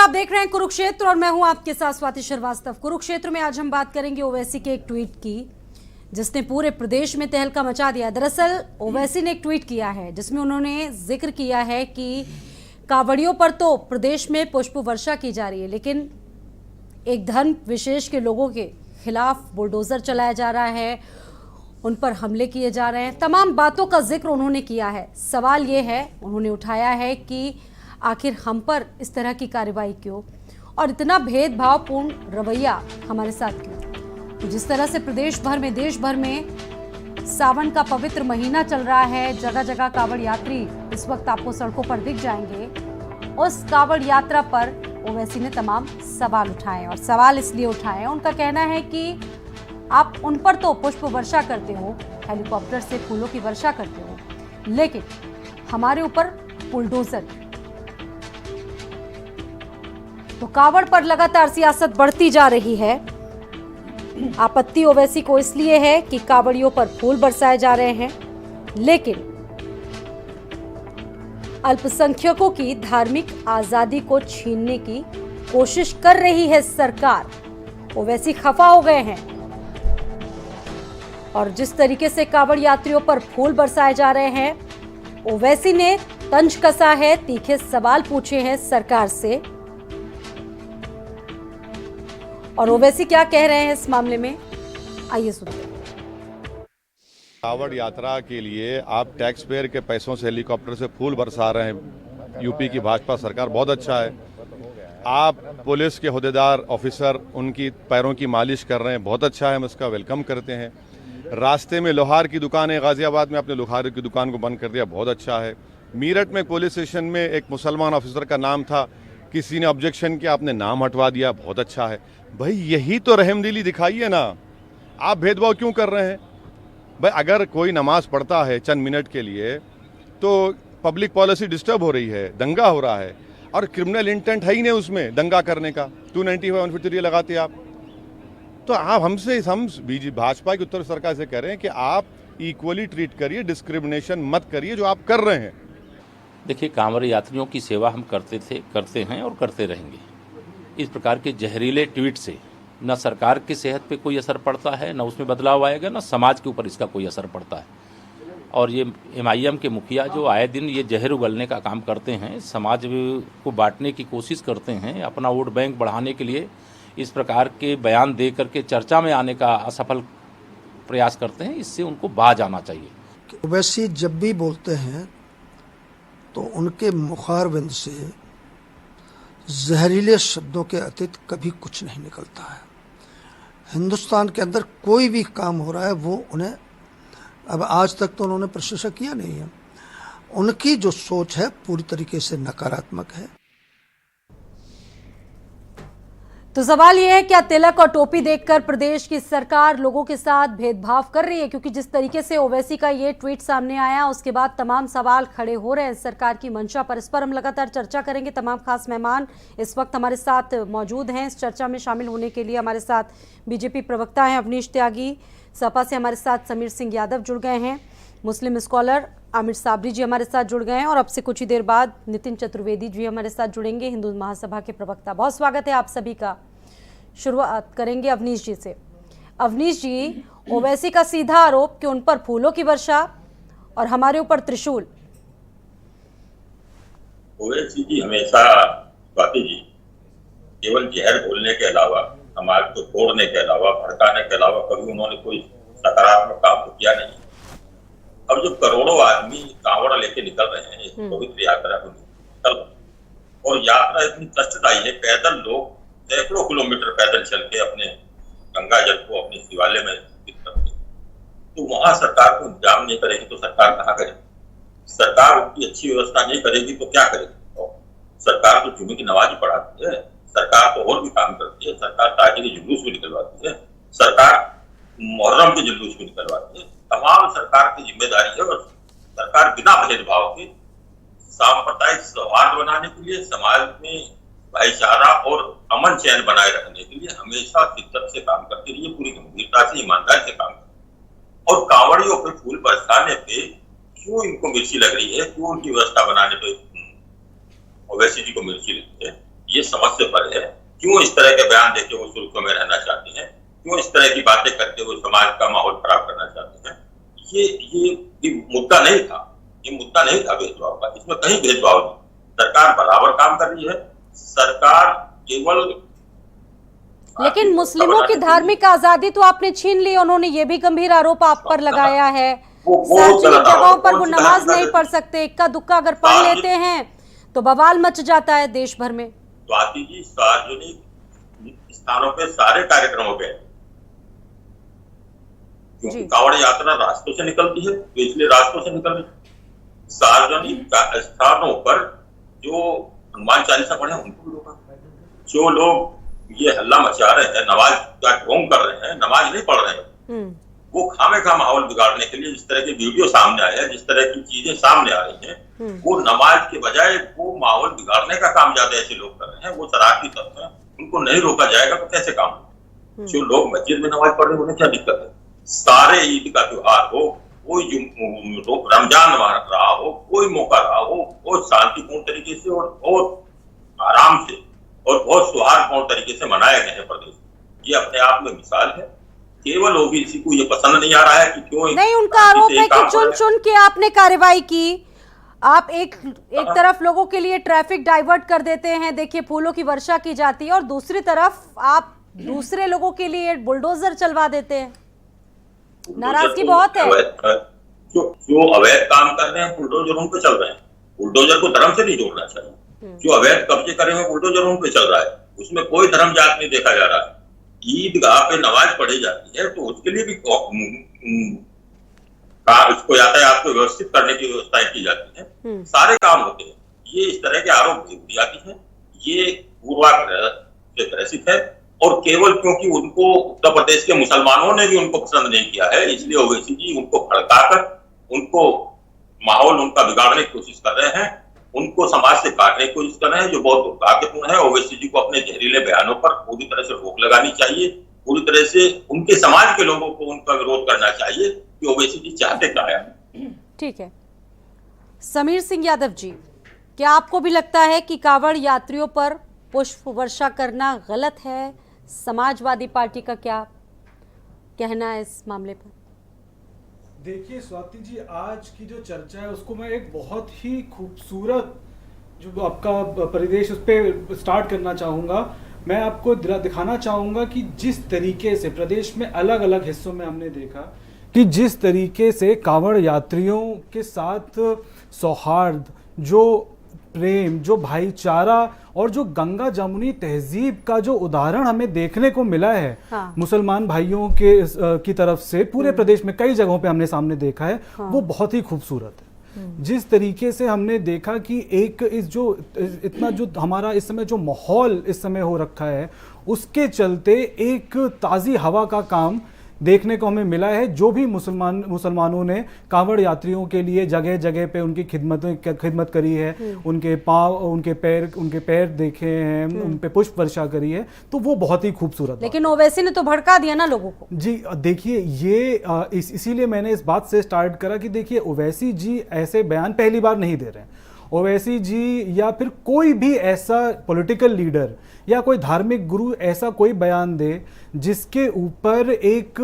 आप देख रहे हैं कुरुक्षेत्र और मैं हूं आपके साथ स्वाति श्रीवास्तव। कुरुक्षेत्र में आज हम बात करेंगे ओवैसी के एक ट्वीट की जिसने पूरे प्रदेश में तहलका मचा दिया। दरअसल ओवैसी ने एक ट्वीट किया है जिसमें उन्होंने जिक्र किया है कि कांवड़ियों पर तो प्रदेश में पुष्प वर्षा की जा रही है, लेकिन एक धर्म विशेष के लोगों के खिलाफ बुलडोजर चलाया जा रहा है, उन पर हमले किए जा रहे हैं। तमाम बातों का जिक्र उन्होंने किया है। सवाल ये है, उन्होंने उठाया है कि आखिर हम पर इस तरह की कार्रवाई क्यों और इतना भेदभावपूर्ण रवैया हमारे साथ क्यों। तो जिस तरह से प्रदेश भर में, देश भर में सावन का पवित्र महीना चल रहा है, जगह जगह कांवड़ यात्री इस वक्त आपको सड़कों पर दिख जाएंगे। उस कांवड़ यात्रा पर ओवैसी ने तमाम सवाल उठाए और सवाल इसलिए उठाए, उनका कहना है कि आप उन पर तो पुष्प वर्षा करते हो, हेलीकॉप्टर से फूलों की वर्षा करते हो, लेकिन हमारे ऊपर बुलडोजर। तो कांवड़ पर लगातार सियासत बढ़ती जा रही है। आपत्ति ओवैसी को इसलिए है कि कांवड़ियों पर फूल बरसाए जा रहे हैं, लेकिन अल्पसंख्यकों की धार्मिक आजादी को छीनने की कोशिश कर रही है सरकार। ओवैसी खफा हो गए हैं और जिस तरीके से कांवड़ यात्रियों पर फूल बरसाए जा रहे हैं, ओवैसी ने तंज कसा है, तीखे सवाल पूछे हैं सरकार से। और ओवैसी क्या कह रहे हैं इस मामले में, आइए सुनते हैं। कांवड़ यात्रा के लिए आप टैक्स पेयर के पैसों से हेलीकॉप्टर से फूल बरसा रहे हैं। यूपी की भाजपा सरकार बहुत अच्छा है। आप पुलिस के हुदेदार ऑफिसर उनकी पैरों की मालिश कर रहे हैं, बहुत अच्छा है, हम इसका वेलकम करते हैं। रास्ते में लोहार की दुकान है, गाजियाबाद में आपने लोहार की दुकान को बंद कर दिया, बहुत अच्छा है। मीरठ में पुलिस स्टेशन में एक मुसलमान ऑफिसर का नाम था, किसी ने ऑब्जेक्शन किया, आपने नाम हटवा दिया, बहुत अच्छा है। भाई यही तो रहमदिली दिखाइए ना, आप भेदभाव क्यों कर रहे हैं? भाई अगर कोई नमाज पढ़ता है चंद मिनट के लिए तो पब्लिक पॉलिसी डिस्टर्ब हो रही है, दंगा हो रहा है और क्रिमिनल इंटेंट है ही नहीं उसमें दंगा करने का। 295 153 लगाते आप तो आप हम भाजपा की उत्तर सरकार से कह रहे हैं कि आप इक्वली ट्रीट करिए, डिस्क्रिमिनेशन मत करिए जो आप कर रहे हैं। देखिए, कांवड़ यात्रियों की सेवा हम करते हैं और करते रहेंगे। इस प्रकार के जहरीले ट्वीट से न सरकार की सेहत पे कोई असर पड़ता है, न उसमें बदलाव आएगा, न समाज के ऊपर इसका कोई असर पड़ता है। और ये MIM के मुखिया जो आए दिन ये जहर उगलने का काम करते हैं, समाज को बांटने की कोशिश करते हैं, अपना वोट बैंक बढ़ाने के लिए इस प्रकार के बयान दे करके चर्चा में आने का असफल प्रयास करते हैं। इससे उनको बाज आना चाहिए। ओवैसी जब भी बोलते हैं तो उनके मुखारबिंद से जहरीले शब्दों के अतिरिक्त कभी कुछ नहीं निकलता है। हिंदुस्तान के अंदर कोई भी काम हो रहा है वो उन्हें, अब आज तक तो उन्होंने प्रशंसा किया नहीं है, उनकी जो सोच है पूरी तरीके से नकारात्मक है। तो सवाल यह है, क्या तिलक और टोपी देखकर प्रदेश की सरकार लोगों के साथ भेदभाव कर रही है? क्योंकि जिस तरीके से ओवैसी का ये ट्वीट सामने आया उसके बाद तमाम सवाल खड़े हो रहे हैं सरकार की मंशा पर। इस पर हम लगातार चर्चा करेंगे। तमाम खास मेहमान इस वक्त हमारे साथ मौजूद हैं। इस चर्चा में शामिल होने के लिए हमारे साथ बीजेपी प्रवक्ता हैं अवनीश त्यागी, सपा से हमारे साथ समीर सिंह यादव जुड़ गए हैं, मुस्लिम स्कॉलर आमिर साबरी जी हमारे साथ जुड़ गए हैं और अब से कुछ ही देर बाद नितिन चतुर्वेदी जी हमारे साथ जुड़ेंगे, हिंदू महासभा के प्रवक्ता। बहुत स्वागत है आप सभी का। शुरुआत करेंगे अवनीश जी से। अवनीश जी, ओवैसी का सीधा आरोप कि उन पर फूलों की वर्षा और हमारे ऊपर त्रिशूल। ओवैसी जी हमेशा, स्वाति जी, केवल जहर बोलने के अलावा, समाज को तोड़ने के अलावा, भड़काने के अलावा कभी उन्होंने कोई सकारात्मक काम तो किया नहीं। अब जो करोड़ों आदमी कांवड़ लेके निकल रहे हैं इस पवित्र यात्रा को निकल, और यात्रा इतनी कष्टदायी है, पैदल लोग सैकड़ों किलोमीटर पैदल चल के अपने गंगा जल को अपने शिवालय में अर्पित करते, तो वहां सरकार को इंतजाम नहीं करेगी तो सरकार कहाँ करेगी? सरकार उनकी अच्छी व्यवस्था नहीं करेगी तो क्या करेगी? तो सरकार तो जुमे की नमाज पढ़ाती है, सरकार तो और भी काम करती है, सरकार ताजी के जुलूस भी निकलवाती है, सरकार मुहर्रम के जुलूस भी निकलवाती है। तमाम सरकार की जिम्मेदारी है और सरकार बिना भेदभाव के सांप्रदायिक सौहार्द बनाने के लिए, समाज में भाईचारा और अमन चैन बनाए रखने के लिए हमेशा शिद्दत से काम करती रही है, पूरी गंभीरता से, ईमानदारी से काम करती है। और कांवड़ियों पे फूल बरसाने पे क्यों इनको मिर्ची लग रही है, क्यों उनकी व्यवस्था बनाने पे ओवैसी जी को मिर्ची लगती है, ये समझ से परे है। क्यों इस तरह के बयान देके वो सुर्खियों में रहना चाहते हैं, क्यों इस तरह की बातें करके वो समाज का माहौल खराब करना चाहते हैं। ये मुद्दा नहीं था, ये मुद्दा नहीं था भेदभाव का, इसमें कहीं भेदभाव नहीं। सरकार बराबर काम कर रही है, सरकार केवल लेकिन मुस्लिमों की धार्मिक आजादी तो आपने छीन ली, उन्होंने ये भी गंभीर आरोप आप पर लगाया है। सार्वजनिक जगहों पर वो नमाज नहीं पढ़ सकते, इक्का दुक्का अगर पढ़ लेते हैं तो बवाल मच जाता है देश भर में। स्वाति जी, सार्वजनिक स्थानों पे सारे कार्यक्रमों पे, क्योंकि कावड़ यात्रा रास्तों से निकलती है तो इसलिए रास्तों से निकल रही है। सार्वजनिक स्थानों पर जो हनुमान चालीसा पढ़े उनको भी रोका। जो लोग ये हल्ला मचा रहे हैं, नमाज का ढोंग कर रहे हैं, नमाज नहीं पढ़ रहे हैं, वो खामेखा माहौल बिगाड़ने के लिए जिस तरह के वीडियो सामने आए हैं, जिस तरह की चीजें सामने आ रही हैं, वो नमाज के बजाय वो माहौल बिगाड़ने का काम ज्यादा ऐसे लोग कर रहे हैं। वो शरारती तत्व हैं, उनको नहीं रोका जाएगा तो कैसे काम होगा। जो लोग मस्जिद में नमाज पढ़ रहे हैं उन्हें क्या दिक्कत है। सारे ईद का त्योहार हो, कोई रमजान रहा हो, कोई मौका रहा हो, बहुत शांतिपूर्ण तरीके से और बहुत आराम से और बहुत सौहार्दपूर्ण तरीके से मनाए गए हैं प्रदेश। ये अपने आप में मिसाल है। केवल ओबीसी को ये पसंद नहीं आ रहा है कि क्यों नहीं, उनका आरोप है कि चुन चुन के आपने कार्रवाई की। आप एक तरफ लोगों के लिए ट्रैफिक डाइवर्ट कर देते हैं, देखिए फूलों की वर्षा की जाती है, और दूसरी तरफ आप दूसरे लोगों के लिए बुलडोजर चलवा देते हैं। नाराजगी बहुत है। जो अवैध काम कर रहे हैं बुलडोजर उन पे चल रहे हैं। बुलडोजर को धर्म से नहीं जोड़ना चाहिए। जो अवैध कब्जे करे हुए बुलडोजर उन पे चल रहा है, उसमें कोई धर्म जात नहीं देखा जा रहा है। ईदगाह पे नमाज पढ़ी जाती है तो उसके लिए भी उसको यातायात को व्यवस्थित करने की व्यवस्थाएं की जाती है। सारे काम होते हैं। ये इस तरह के आरोप जाती है, ये पूर्वाग्रह से ग्रसित है और केवल क्योंकि उनको उत्तर प्रदेश के मुसलमानों ने भी उनको पसंद नहीं किया है, इसलिए ओवैसी जी उनको भड़काकर उनको माहौल उनका बिगाड़ने की कोशिश कर रहे हैं, उनको समाज से काटने की कोशिश कर रहे हैं, जो बहुत दुर्भाग्यपूर्ण है। ओवैसी जी को अपने जहरीले बयानों पर पूरी तरह से रोक लगानी चाहिए। पूरी तरह से उनके समाज के लोगों को उनका विरोध करना चाहिए कि ओवैसी जी चाहते क्या है। ठीक है, समीर सिंह यादव जी, क्या आपको भी लगता है कि कांवड़ यात्रियों पर पुष्प वर्षा करना गलत है? समाजवादी पार्टी का क्या कहना है इस मामले पर? देखिए स्वाति जी, आज की जो चर्चा है उसको मैं एक बहुत ही खूबसूरत जो आपका परिवेश उस पर स्टार्ट करना चाहूँगा। मैं आपको दिखाना चाहूँगा कि जिस तरीके से प्रदेश में अलग अलग हिस्सों में हमने देखा कि जिस तरीके से कांवड़ यात्रियों के साथ सौहार्द, जो प्रेम, जो भाईचारा और जो गंगा जमुनी तहजीब का जो उदाहरण हमें देखने को मिला है, हाँ। मुसलमान भाइयों की तरफ से पूरे प्रदेश में कई जगहों पे हमने सामने देखा है, हाँ। वो बहुत ही खूबसूरत है। जिस तरीके से हमने देखा कि एक इतना जो हमारा इस समय जो माहौल इस समय हो रखा है, उसके चलते एक ताज़ी हवा का काम देखने को हमें मिला है। जो भी मुसलमानों ने कांवड़ यात्रियों के लिए जगह जगह पे उनकी खिदमत करी है, उनके पाँव, उनके पैर देखे हैं, उन पे पुष्प वर्षा करी है, तो वो बहुत ही खूबसूरत। लेकिन ओवैसी ने तो भड़का दिया ना लोगों को। जी देखिए, ये इसीलिए मैंने इस बात से स्टार्ट करा कि देखिए ओवैसी जी ऐसे बयान पहली बार नहीं दे रहे हैं। ओवैसी जी या फिर कोई भी ऐसा पॉलिटिकल लीडर या कोई धार्मिक गुरु ऐसा कोई बयान दे जिसके ऊपर एक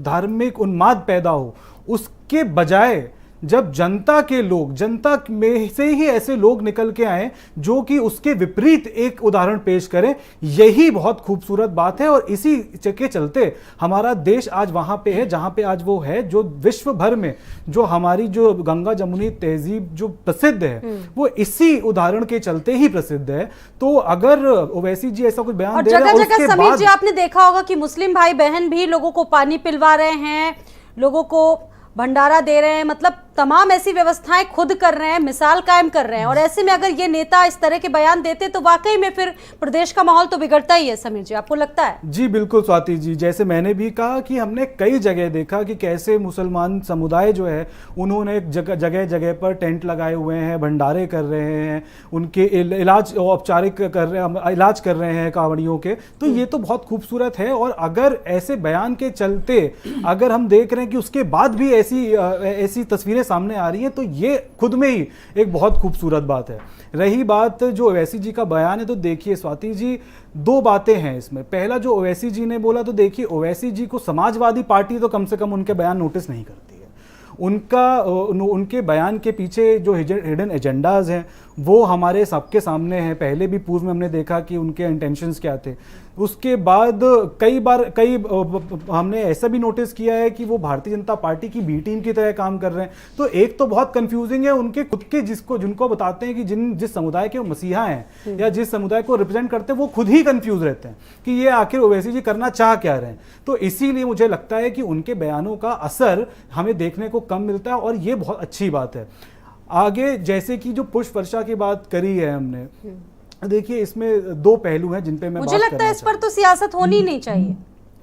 धार्मिक उन्माद पैदा हो, उसके बजाय जब जनता में से ही ऐसे लोग निकल के आए जो कि उसके विपरीत एक उदाहरण पेश करें, यही बहुत खूबसूरत बात है। और इसी के चलते हमारा देश आज वहां पे है जहां पे आज वो है, जो विश्व भर में जो हमारी जो गंगा जमुनी तहजीब जो प्रसिद्ध है, वो इसी उदाहरण के चलते ही प्रसिद्ध है। तो अगर ओवैसी जी ऐसा कुछ बयान दे रहे हैं, जगह जगह समीर जी आपने देखा होगा कि मुस्लिम भाई बहन भी लोगों को पानी पिलवा रहे हैं, लोगों को भंडारा दे रहे हैं, मतलब तमाम ऐसी व्यवस्थाएं खुद कर रहे हैं, मिसाल कायम कर रहे हैं। और ऐसे में अगर ये नेता इस तरह के बयान देते तो वाकई में फिर प्रदेश का माहौल तो बिगड़ता ही है। समीर जी, आपको लगता है? जी बिल्कुल स्वाति जी, जैसे मैंने भी कहा कि हमने कई जगह देखा कि कैसे मुसलमान समुदाय जो है उन्होंने जगह जगह पर टेंट लगाए हुए हैं, भंडारे कर रहे हैं, उनके इलाज औपचारिक इलाज कर रहे हैं कांवड़ियों के। तो ये तो बहुत खूबसूरत है। और अगर ऐसे बयान के चलते अगर हम देख रहे हैं कि उसके बाद भी ऐसी तस्वीरें तस्वीरें सामने आ रही हैं, तो ये खुद में ही एक बहुत खूबसूरत बात है। रही बात जो ओवैसी जी का बयान है, तो देखिए स्वाति जी, दो बातें हैं इसमें। पहला जो ओवैसी जी ने बोला, तो देखिए ओवैसी जी को समाजवादी पार्टी तो कम से कम उनके बयान नोटिस नहीं करती है। उनके बयान के पीछे जो हिडन एजेंडाज हैं वो हमारे सबके सामने हैं। पहले भी पूर्व में हमने देखा कि उनके इंटेंशंस क्या थे। उसके बाद कई हमने ऐसा भी नोटिस किया है कि वो भारतीय जनता पार्टी की बी टीम की तरह काम कर रहे हैं। तो एक तो बहुत कंफ्यूजिंग है उनके खुद के जिनको बताते हैं कि जिस समुदाय के वो मसीहा हैं या जिस समुदाय को रिप्रेजेंट करते हैं, वो खुद ही कंफ्यूज रहते हैं कि ये आखिर ओवैसी जी करना चाह क्या रहे हैं। तो इसीलिए मुझे लगता है कि उनके बयानों का असर हमें देखने को कम मिलता है और ये बहुत अच्छी बात है। आगे जैसे कि जो पुष्प वर्षा की बात करी है हमने, देखिए इसमें दो पहलू हैं जिन पे मैं मुझे लगता है इस पर तो सियासत होनी ही नहीं चाहिए।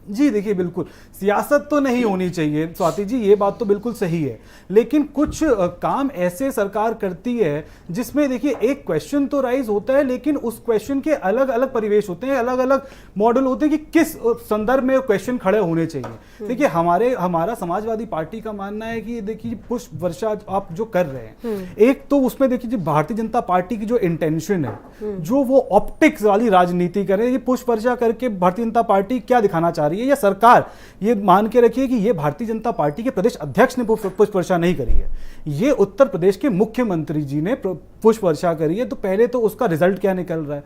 जी देखिए, बिल्कुल सियासत तो नहीं होनी चाहिए स्वाति जी, ये बात तो बिल्कुल सही है। लेकिन कुछ काम ऐसे सरकार करती है जिसमें देखिए एक क्वेश्चन तो राइज होता है, लेकिन उस क्वेश्चन के अलग अलग परिवेश होते हैं, अलग अलग मॉडल होते हैं कि किस संदर्भ में क्वेश्चन खड़े होने चाहिए। देखिए हमारा समाजवादी पार्टी का मानना है कि देखिए पुष्प वर्षा आप जो कर रहे हैं, एक तो उसमें देखिए भारतीय जनता पार्टी की जो इंटेंशन है, जो वो ऑप्टिक्स वाली राजनीति कर रहे हैं, ये पुष्प वर्षा करके भारतीय जनता पार्टी क्या दिखाना चाह रही है, या सरकार ये मान के रखिए कि ये भारतीय जनता पार्टी के प्रदेश अध्यक्ष ने पुष्प वर्षा नहीं करी है, ये उत्तर प्रदेश के मुख्यमंत्री जी ने पुष्प वर्षा करी है। तो पहले तो उसका रिजल्ट क्या निकल रहा है,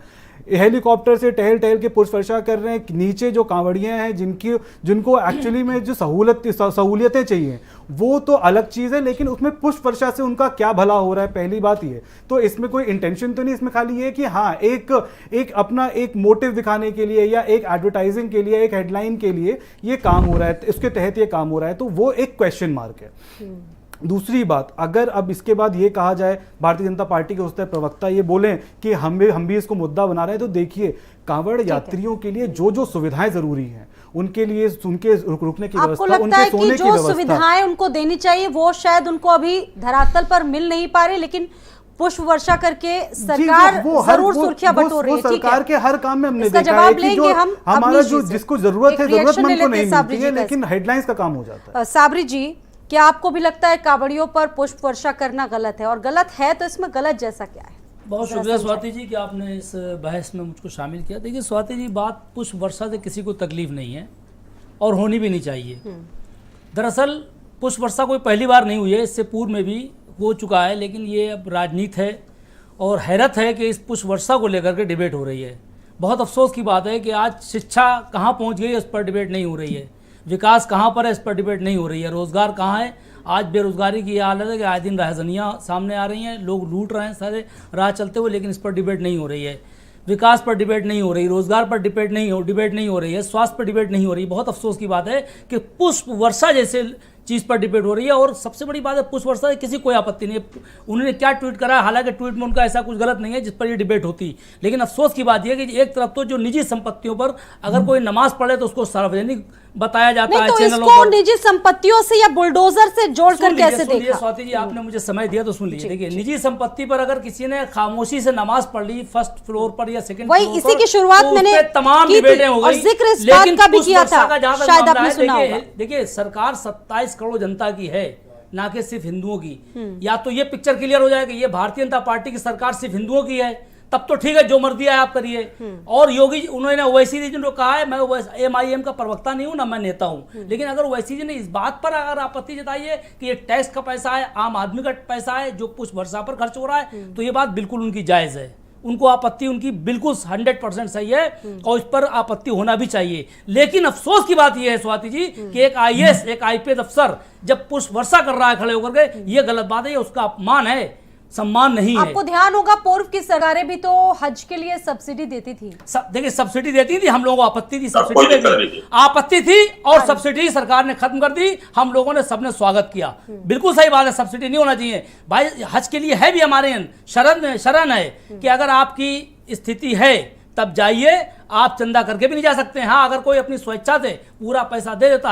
हेलीकॉप्टर से टहल टहल के पुष्प वर्षा कर रहे हैं। नीचे जो कांवड़ियां हैं जिनको एक्चुअली में जो सहूलियतें चाहिए वो तो अलग चीज है, लेकिन उसमें पुष्प वर्षा से उनका क्या भला हो रहा है, पहली बात ये। तो इसमें कोई इंटेंशन तो नहीं, इसमें खाली ये कि हाँ एक अपना एक मोटिव दिखाने के लिए या एक एडवर्टाइजिंग के लिए, एक हेडलाइन के लिए ये काम हो रहा है, इसके तहत ये काम हो रहा है, तो वो एक क्वेश्चन मार्क है। दूसरी बात, अगर अब इसके बाद ये कहा जाए, भारतीय जनता पार्टी के उस प्रवक्ता ये बोलें कि हम भी इसको मुद्दा बना रहे हैं, तो देखिए कांवड़ यात्रियों के लिए जो सुविधाएं जरूरी हैं, उनके लिए उनके रुकने की व्यवस्था, उनके सोने की जो सुविधाएं उनको देनी चाहिए वो शायद उनको अभी धरातल पर मिल नहीं पा रही, लेकिन पुष्प वर्षा करके सरकार जरूर सुर्खियां बटोर रही है। सरकार के हर काम में हमने इसका देखा है कि जो हमारा जो जिसको जरूरत है, जरूरतमंद को नहीं मिलती है, लेकिन हेडलाइंस का काम हो जाता है। साबरी जी, क्या आपको भी लगता है कांवड़ियों पर पुष्प वर्षा करना गलत है, और गलत है तो इसमें गलत जैसा क्या है? बहुत शुक्रिया स्वाति जी कि आपने इस बहस में मुझको शामिल किया। देखिए स्वाति जी, बात पुष्प वर्षा से किसी को तकलीफ नहीं है और होनी भी नहीं चाहिए। दरअसल पुष्प वर्षा कोई पहली बार नहीं हुई है, इससे पूर्व में भी हो चुका है, लेकिन ये अब राजनीति है और हैरत है कि इस पुष्प वर्षा को लेकर के डिबेट हो रही है। बहुत अफसोस की बात है कि आज शिक्षा कहाँ पहुँच गई है, इस पर डिबेट नहीं हो रही है। विकास कहाँ पर है, इस पर डिबेट नहीं हो रही है। रोज़गार कहाँ है, आज बेरोज़गारी की यह हालत है कि आए दिन राहजनियाँ सामने आ रही हैं, लोग लूट रहे हैं सारे राह चलते हुए, लेकिन इस पर डिबेट नहीं हो रही है। विकास पर डिबेट नहीं हो रही, रोजगार पर डिबेट नहीं हो रही है, स्वास्थ्य पर डिबेट नहीं हो रही। बहुत अफसोस की बात है कि पुष्प वर्षा जैसे चीज़ पर डिबेट हो रही है। और सबसे बड़ी बात है, पुष्प वर्षा से किसी कोई आपत्ति नहीं है। उन्होंने क्या ट्वीट करा, हालांकि ट्वीट में उनका ऐसा कुछ गलत नहीं है जिस पर ये डिबेट होती, लेकिन अफसोस की बात यह है कि एक तरफ तो जो निजी संपत्तियों पर अगर कोई नमाज पढ़े तो उसको सार्वजनिक बताया जाता है, तो चैनलों इसको पर। निजी संपत्तियों से या बुलडोजर से जोड़कर कैसे देखा? स्वाति जी, आपने मुझे समय दिया तो सुन लीजिए। देखिए, निजी संपत्ति पर अगर किसी ने खामोशी से नमाज पढ़ ली फर्स्ट फ्लोर पर या सेकंड फ्लोर पर, इसी की शुरुआत तो मैंने तमाम की थी डिबेटें हो और गई। जिक्र इस बात का भी किया था, शायद आपने सुना होगा। देखिए, सरकार 27 करोड़ जनता की है, ना कि सिर्फ हिंदुओं की। या तो ये पिक्चर क्लियर हो जाए कि ये भारतीय जनता पार्टी की सरकार सिर्फ हिंदुओं की है, तब तो ठीक है, जो मर्जी है आप करिए। और योगी उन्होंने ओवैसी जी ने कहा है, मैं MIM का प्रवक्ता नहीं हूं ना मैं नेता हूं, लेकिन अगर ओवैसी जी ने इस बात पर अगर आपत्ति जताई है कि ये टैक्स का पैसा है, आम आदमी का पैसा है जो पुष्प वर्षा पर खर्च हो रहा है, तो ये बात बिल्कुल उनकी जायज है। उनको आपत्ति उनकी बिल्कुल 100% सही है और इस पर आपत्ति होना भी चाहिए। लेकिन अफसोस की बात यह है स्वाति जी कि एक IAS, एक IPS अफसर जब पुष्प वर्षा कर रहा है खड़े होकर के, ये गलत बात है, ये उसका अपमान है, सम्मान नहीं है। आपको ध्यान होगा पूर्व की सरकारें भी तो हज के लिए सब्सिडी देती थी। देखिए, सब्सिडी देती थी, हम लोगों को आपत्ति थी, सब्सिडी देती आपत्ति थी, और सब्सिडी सरकार ने खत्म कर दी। हम लोगों ने सबने स्वागत किया। बिल्कुल सही बात है, सब्सिडी नहीं होना चाहिए भाई। हज के लिए है भी हमारे यहाँ शरण है कि अगर आपकी स्थिति है तब जाइए, आप चंदा करके भी नहीं जा सकते हैं। हाँ, अगर कोई अपनी स्वेच्छा से पूरा पैसा दे देता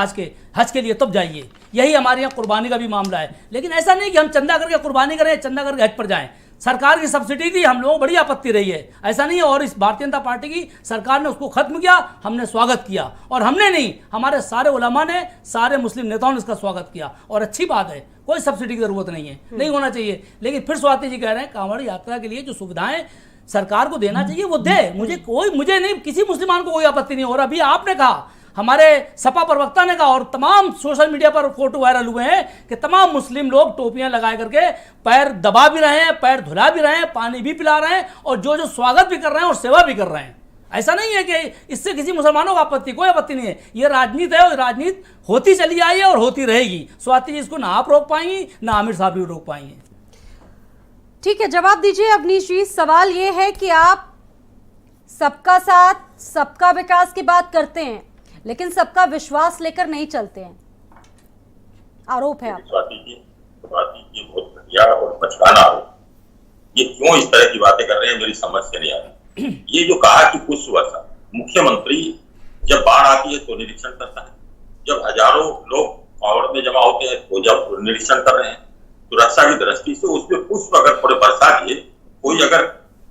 हज के लिए तब जाइए। यही हमारे यहाँ कुर्बानी का भी मामला है। लेकिन ऐसा नहीं कि हम चंदा करके कुर्बानी करें, चंदा करके हज पर जाएं। सरकार की सब्सिडी थी, हम लोगों को बड़ी आपत्ति रही है, ऐसा नहीं है। और इस भारतीय जनता पार्टी की सरकार ने उसको खत्म किया, हमने स्वागत किया। और हमने नहीं, हमारे सारे उलमा ने, सारे मुस्लिम नेताओं ने इसका स्वागत किया। और अच्छी बात है, कोई सब्सिडी की जरूरत नहीं है, नहीं होना चाहिए। लेकिन फिर स्वाति जी कह रहे हैं कांवड़ यात्रा के लिए जो सुविधाएं सरकार को देना चाहिए वो दे। मुझे नहीं, किसी मुसलमान को कोई आपत्ति नहीं। और अभी आपने कहा, हमारे सपा प्रवक्ता ने कहा, और तमाम सोशल मीडिया पर फोटो वायरल हुए हैं कि तमाम मुस्लिम लोग टोपियां लगा करके पैर दबा भी रहे हैं, पैर धुला भी रहे हैं, पानी भी पिला रहे हैं, और जो स्वागत भी कर रहे हैं और सेवा भी कर रहे हैं। ऐसा नहीं है कि इससे किसी मुसलमानों को आपत्ति, कोई आपत्ति नहीं है। ये राजनीति है और राजनीति होती चली आई है और होती रहेगी। स्वाति जी इसको ना आप रोक पाएंगी, ना आमिर साहब भी रोक पाएंगे। ठीक है, जवाब दीजिए अवनीश जी। सवाल ये है कि आप सबका साथ, सबका विकास की बात करते हैं, लेकिन सबका विश्वास लेकर नहीं चलते हैं, आरोप है आप। स्वाति जी बहुत घटिया और बचकाना आरोप। ये क्यों इस तरह की बातें कर रहे हैं, मेरी समझ से नहीं आ रही। ये जो कहा कि पुष्प वर्षा, मुख्यमंत्री जब बाढ़ आती है तो निरीक्षण करता है, जब हजारों लोग कांवड़ में जमा होते हैं तो जब निरीक्षण कर रहे हैं, सुरक्षा की दृष्टि से उस पर पुष्प अगर थोड़े बरसा दिए, कोई अगर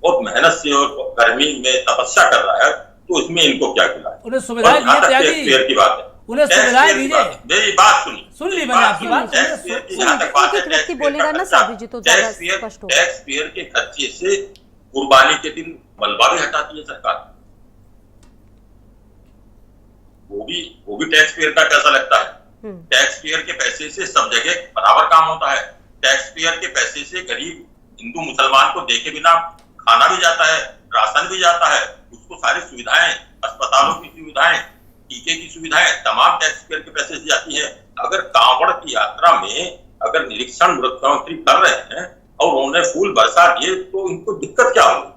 बहुत मेहनत से और गर्मी में तपस्या कर रहा है तो इसमें इनको क्या गिला? उन्हें सुविधाएं की बात है, उन्हें सुविधाएं दीजिए। मेरी बात सुन ली मैंने आपकी बात। एक व्यक्ति बोलेगा ना साहब जी तो ज्यादा स्पष्ट हो। टैक्स पेयर के खर्चे से कुर्बानी के दिन मलबा भी हटाती है सरकार। वो भी टैक्स पेयर का कैसा लगता है? टैक्स पेयर के पैसे से सब जगह बराबर काम होता है। टैक्स पेयर के पैसे से गरीब हिंदू मुसलमान को देखे बिना खाना भी जाता है, राशन भी जाता है, उसको सारी सुविधाएं, अस्पतालों की सुविधाएं, टीके की सुविधाएं तमाम टैक्स पेयर के पैसे से जाती है। अगर कांवड़ की यात्रा में अगर निरीक्षण मुख्यमंत्री कर रहे हैं और उन्होंने फूल बरसा दिए तो इनको दिक्कत क्या होगी?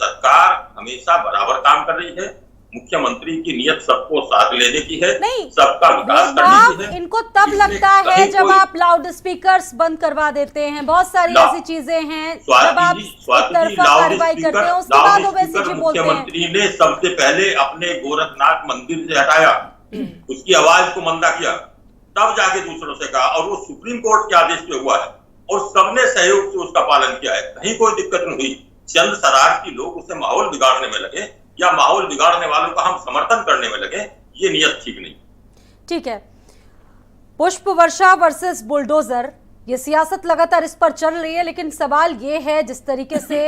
सरकार हमेशा बराबर काम कर रही है। मुख्यमंत्री की नियत सबको साथ लेने की है, सबका विकास करने की है। इनको तब लगता है जब आप लाउड स्पीकर्स बंद करवा देते हैं, बहुत सारी ऐसी चीजें हैं जब आप तरफा कार्रवाई करते हैं, उसके बाद ओवैसी जी बोलते हैं। मुख्यमंत्री ने सबसे पहले अपने गोरखनाथ मंदिर से हटाया, उसकी आवाज को मंदा किया, तब जाके दूसरों से कहा, और वो सुप्रीम कोर्ट के आदेश पे हुआ है और सबने सहयोग से उसका पालन किया है, कहीं कोई दिक्कत नहीं हुई। चंद शरारती लोग उसे माहौल बिगाड़ने में लगे या माहौल बिगाड़ने वालों का हम समर्थन करने में लगे, ये नियत ठीक नहीं। ठीक है, पुष्प वर्षा वर्सेस बुलडोजर, ये सियासत लगातार इस पर चल रही है, लेकिन सवाल ये है जिस तरीके से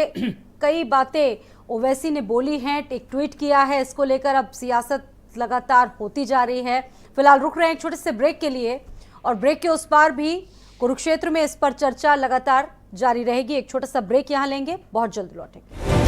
कई बातें ओवैसी ने बोली हैं, एक ट्वीट किया है, इसको लेकर अब सियासत लगातार होती जा रही है। फिलहाल रुक रहे हैं एक छोटे से ब्रेक के लिए, और ब्रेक के उस पार भी कुरुक्षेत्र में इस पर चर्चा लगातार जारी रहेगी। एक छोटा सा ब्रेक यहां लेंगे, बहुत जल्द लौटेंगे।